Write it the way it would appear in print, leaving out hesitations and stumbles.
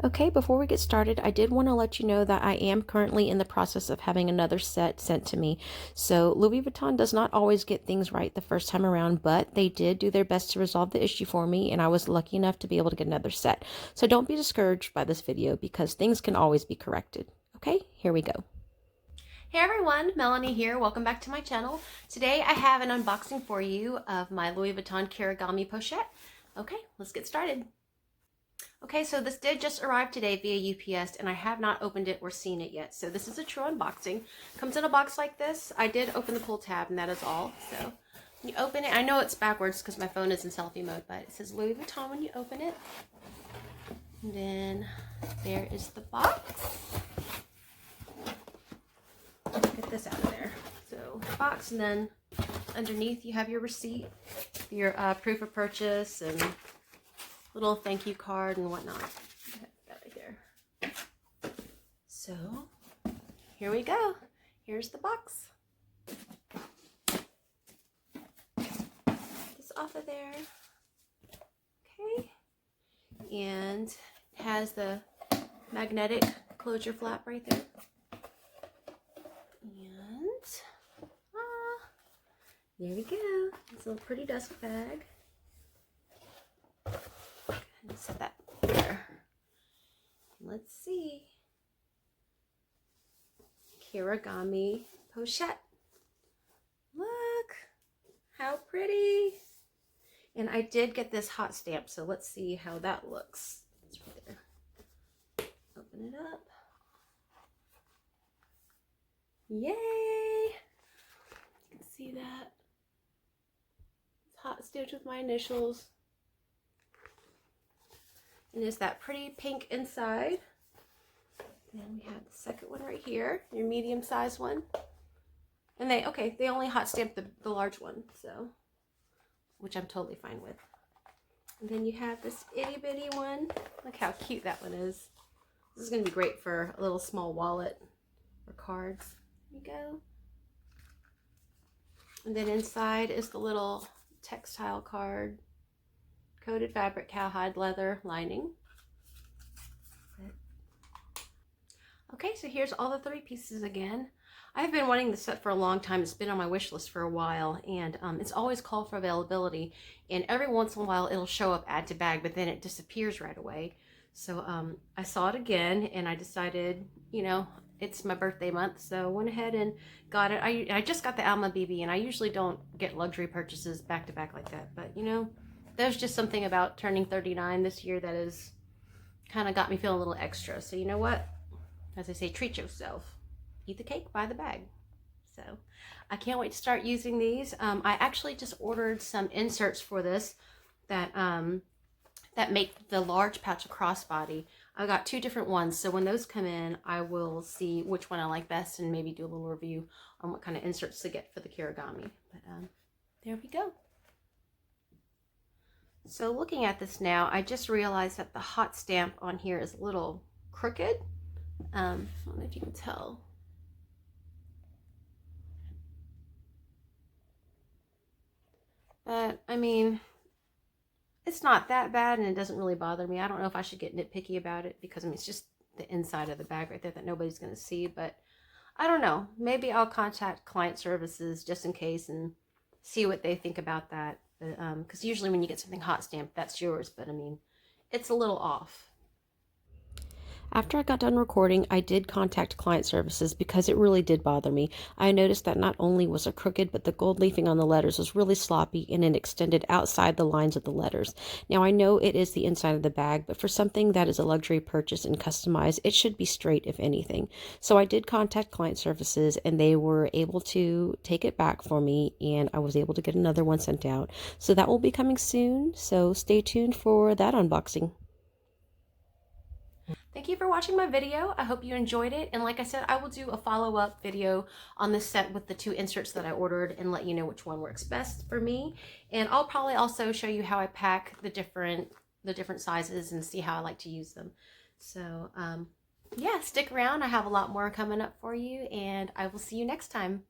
Okay, before we get started, I did want to let you know that I am currently in the process of having another set sent to me. So Louis Vuitton does not always get things right the first time around, but they did do their best to resolve the issue for me, and I was lucky enough to be able to get another set. So don't be discouraged by this video because things can always be corrected. Okay, here we go. Hey everyone, Melanie here. Welcome back to my channel. Today I have an unboxing for you of my Louis Vuitton Kirigami Pochette. Okay, let's get started. Okay, so this did just arrive today via UPS, and I have not opened it or seen it yet. So this is a true unboxing. Comes in a box like this. I did open the pull tab, and that is all. So when you open it, I know it's backwards because my phone is in selfie mode, but it says Louis Vuitton when you open it. And then there is the box. Get this out of there. So box, and then underneath you have your receipt, your proof of purchase, and little thank you card and whatnot. That right there. So here we go. Here's the box. This off of there. Okay. And it has the magnetic closure flap right there. And there we go. It's a little pretty dust bag. Set that there. Let's see. Kirigami Pochette. Look how pretty. And I did get this hot stamp, so let's see how that looks. It's right there. Open it up. Yay! You can see that. It's hot stamped with my initials. And there's that pretty pink inside. And we have the second one right here, your medium size one. And they only hot stamped the large one, so, which I'm totally fine with. And then you have this itty bitty one. Look how cute that one is. This is gonna be great for a little small wallet or cards. There you go. And then inside is the little textile card. Coated fabric, cowhide leather lining. Okay, so here's all the three pieces again. I've been wanting this set for a long time. It's been on my wish list for a while, and it's always called for availability. And every once in a while, it'll show up add to bag, but then it disappears right away. So I saw it again, and I decided, you know, it's my birthday month, so went ahead and got it. I just got the Alma BB, and I usually don't get luxury purchases back to back like that, but you know, there's just something about turning 39 this year that has kind of got me feeling a little extra. So you know what? As I say, treat yourself. Eat the cake, buy the bag. So I can't wait to start using these. I actually just ordered some inserts for this that that make the large pouch a crossbody. I got two different ones. So when those come in, I will see which one I like best and maybe do a little review on what kind of inserts to get for the Kirigami. But there we go. So looking at this now, I just realized that the hot stamp on here is a little crooked. I don't know if you can tell. But, I mean, it's not that bad and it doesn't really bother me. I don't know if I should get nitpicky about it because, I mean, it's just the inside of the bag right there that nobody's going to see. But I don't know. Maybe I'll contact client services just in case and see what they think about that. Because usually when you get something hot stamped, that's yours, but I mean, it's a little off. After I got done recording, I did contact client services because it really did bother me. I noticed that not only was it crooked, but the gold leafing on the letters was really sloppy and it extended outside the lines of the letters. Now, I know it is the inside of the bag, but for something that is a luxury purchase and customized, it should be straight, if anything. So I did contact client services and they were able to take it back for me, and I was able to get another one sent out. So that will be coming soon, so stay tuned for that unboxing. Thank you for watching my video. I hope you enjoyed it. And like I said, I will do a follow-up video on this set with the two inserts that I ordered and let you know which one works best for me. And I'll probably also show you how I pack the different sizes and see how I like to use them. So yeah, stick around. I have a lot more coming up for you, and I will see you next time.